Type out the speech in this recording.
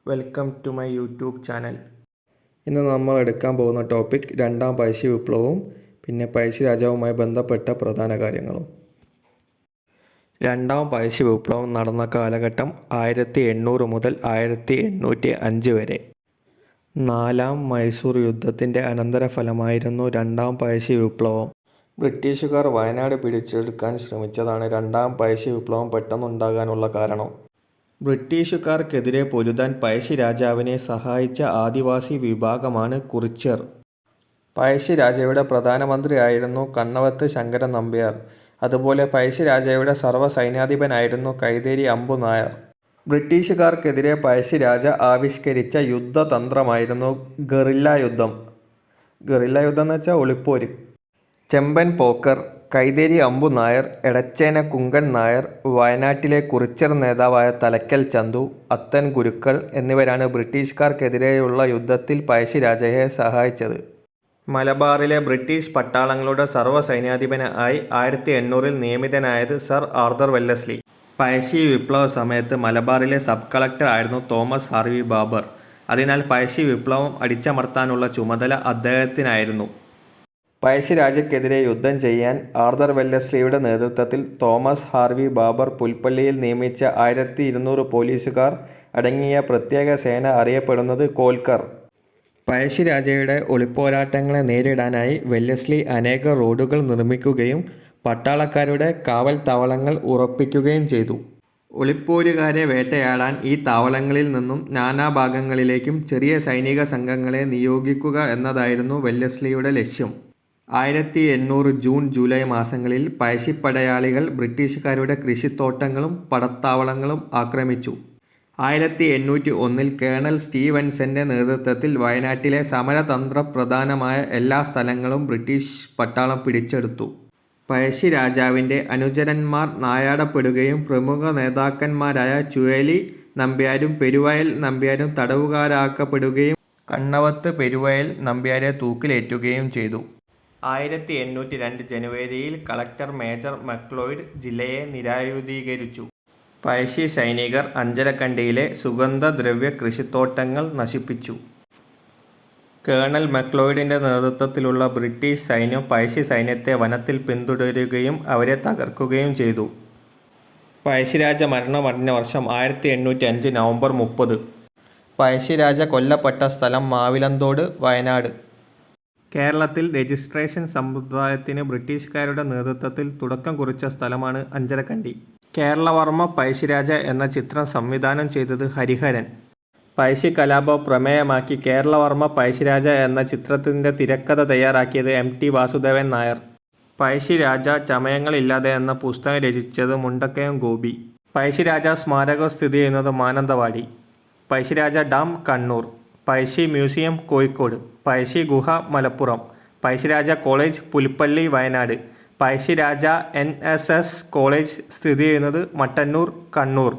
Welcome to my YouTube channel. ഇന്ന് നമ്മൾ എടുക്കാൻ പോകുന്ന ടോപ്പിക് രണ്ടാം പഴശ്ശി വിപ്ലവവും പിന്നെ പഴശ്ശി രാജാവുമായി ബന്ധപ്പെട്ട പ്രധാന കാര്യങ്ങളും. രണ്ടാം പഴശ്ശി വിപ്ലവം നടന്ന കാലഘട്ടം 1800 മുതൽ 1805 വരെ. നാലാം മൈസൂർ യുദ്ധത്തിൻ്റെ അനന്തരഫലമായിരുന്നു രണ്ടാം പഴശ്ശി വിപ്ലവം. ബ്രിട്ടീഷുകാർ വയനാട് പിടിച്ചെടുക്കാൻ ശ്രമിച്ചതാണ് രണ്ടാം പഴശ്ശി വിപ്ലവം പെട്ടെന്നുണ്ടാകാനുള്ള കാരണം. ബ്രിട്ടീഷുകാർക്കെതിരെ പൊരുതാൻ പഴശ്ശി രാജാവിനെ സഹായിച്ച ആദിവാസി വിഭാഗമാണ് കുറിച്യർ. പഴശ്ശി രാജയുടെ പ്രധാനമന്ത്രിയായിരുന്നു കണ്ണവത്ത് ശങ്കരൻ നമ്പ്യാർ. അതുപോലെ പഴശ്ശി രാജയുടെ സർവ്വസൈന്യാധിപനായിരുന്നു കൈതേരി അമ്പു നായർ. ബ്രിട്ടീഷുകാർക്കെതിരെ പഴശ്ശി രാജ ആവിഷ്കരിച്ച യുദ്ധതന്ത്രമായിരുന്നു ഗറില്ല യുദ്ധം. ഗറില്ല യുദ്ധം എന്ന് വെച്ചാൽ ഒളിപ്പോര്. ചെമ്പൻ പോക്കർ, കൈതേരി അമ്പു നായർ, എടച്ചേന കുങ്കൻ നായർ, വയനാട്ടിലെ കുറിച്യർ നേതാവായ തലക്കൽ ചന്തു, അത്തൻ ഗുരുക്കൾ എന്നിവരാണ് ബ്രിട്ടീഷുകാർക്കെതിരെയുള്ള യുദ്ധത്തിൽ പഴശ്ശി രാജയെ സഹായിച്ചത്. മലബാറിലെ ബ്രിട്ടീഷ് പട്ടാളങ്ങളുടെ സർവ്വസൈന്യാധിപനായി 1800 നിയമിതനായത് സർ ആർതർ വെല്ലസ്ലി. പഴശ്ശി വിപ്ലവ സമയത്ത് മലബാറിലെ സബ് കളക്ടർ ആയിരുന്നു തോമസ് ഹാർവി ബാബർ. അതിനാൽ പഴശ്ശി വിപ്ലവം അടിച്ചമർത്താനുള്ള ചുമതല അദ്ദേഹത്തിനായിരുന്നു. പഴശ്ശി രാജയ്ക്കെതിരെ യുദ്ധം ചെയ്യാൻ ആർതർ വെല്ലസ്ലിയുടെ നേതൃത്വത്തിൽ തോമസ് ഹാർവി ബാബർ പുൽപ്പള്ളിയിൽ നിയമിച്ച 1200 പോലീസുകാർ അടങ്ങിയ പ്രത്യേക സേന അറിയപ്പെടുന്നത് കോൽക്കർ. പഴശ്ശി രാജയുടെ ഒളിപ്പോരാട്ടങ്ങളെ നേരിടാനായി വെല്ലസ്ലി അനേകം റോഡുകൾ നിർമ്മിക്കുകയും പട്ടാളക്കാരുടെ കാവൽ താവളങ്ങൾ ഉറപ്പിക്കുകയും ചെയ്തു. ഒളിപ്പോരുകാരെ വേട്ടയാടാൻ ഈ താവളങ്ങളിൽ നിന്നും നാനാഭാഗങ്ങളിലേക്കും ചെറിയ സൈനിക സംഘങ്ങളെ നിയോഗിക്കുക എന്നതായിരുന്നു വെല്ലസ്ലിയുടെ ലക്ഷ്യം. 1800 ജൂൺ ജൂലൈ മാസങ്ങളിൽ പഴശ്ശിപ്പടയാളികൾ ബ്രിട്ടീഷുകാരുടെ കൃഷിത്തോട്ടങ്ങളും പടത്താവളങ്ങളും ആക്രമിച്ചു. 1801 കേണൽ സ്റ്റീവൻസന്റെ നേതൃത്വത്തിൽ വയനാട്ടിലെ സമരതന്ത്രപ്രധാനമായ എല്ലാ സ്ഥലങ്ങളും ബ്രിട്ടീഷ് പട്ടാളം പിടിച്ചെടുത്തു. പഴശ്ശി രാജാവിൻ്റെ അനുചരന്മാർ നായാടപ്പെടുകയും പ്രമുഖ നേതാക്കന്മാരായ ചുഴലി നമ്പ്യാരും പെരുവയൽ നമ്പ്യാരും തടവുകാരാക്കപ്പെടുകയും കണ്ണവത്ത് പെരുവയൽ നമ്പ്യാരെ തൂക്കിലേറ്റുകയും ചെയ്തു. 1802 ജനുവരിയിൽ കളക്ടർ മേജർ മക്ലോയിഡ് ജില്ലയെ നിരായുധീകരിച്ചു. പഴശ്ശി സൈനികർ അഞ്ചരക്കണ്ടിയിലെ സുഗന്ധദ്രവ്യ കൃഷിത്തോട്ടങ്ങൾ നശിപ്പിച്ചു. കേണൽ മക്ലോയിഡിൻ്റെ നേതൃത്വത്തിലുള്ള ബ്രിട്ടീഷ് സൈന്യം പഴശ്ശി സൈന്യത്തെ വനത്തിൽ പിന്തുടരുകയും അവരെ തകർക്കുകയും ചെയ്തു. പഴശ്ശിരാജ മരണമടഞ്ഞ വർഷം 1805 നവംബർ 30. പഴശ്ശിരാജ കൊല്ലപ്പെട്ട സ്ഥലം മാവിലന്തോട്, വയനാട്. കേരളത്തിൽ രജിസ്ട്രേഷൻ സമ്പ്രദായത്തിന് ബ്രിട്ടീഷുകാരുടെ നേതൃത്വത്തിൽ തുടക്കം കുറിച്ച സ്ഥലമാണ് അഞ്ചരക്കണ്ടി. കേരളവർമ്മ പഴശ്ശിരാജ എന്ന ചിത്രം സംവിധാനം ചെയ്തത് ഹരിഹരൻ. പഴശ്ശി കലാപം പ്രമേയമാക്കി കേരളവർമ്മ പഴശ്ശിരാജ എന്ന ചിത്രത്തിൻ്റെ തിരക്കഥ തയ്യാറാക്കിയത് MT വാസുദേവൻ നായർ. പഴശ്ശിരാജ ചമയങ്ങളില്ലാതെ എന്ന പുസ്തകം രചിച്ചത് മുണ്ടക്കയം ഗോപി. പഴശ്ശിരാജ സ്മാരകം സ്ഥിതി ചെയ്യുന്നത് മാനന്തവാടി. പഴശ്ശിരാജ ഡാം കണ്ണൂർ. പഴശ്ശി മ്യൂസിയം കോഴിക്കോട്. പഴശ്ശി ഗുഹ Malappuram. Pazhassiraja college Pulpally, Wayanad. Pazhassiraja NSS college സ്ഥിതി ചെയ്യുന്നത് മട്ടന്നൂർ, കണ്ണൂർ.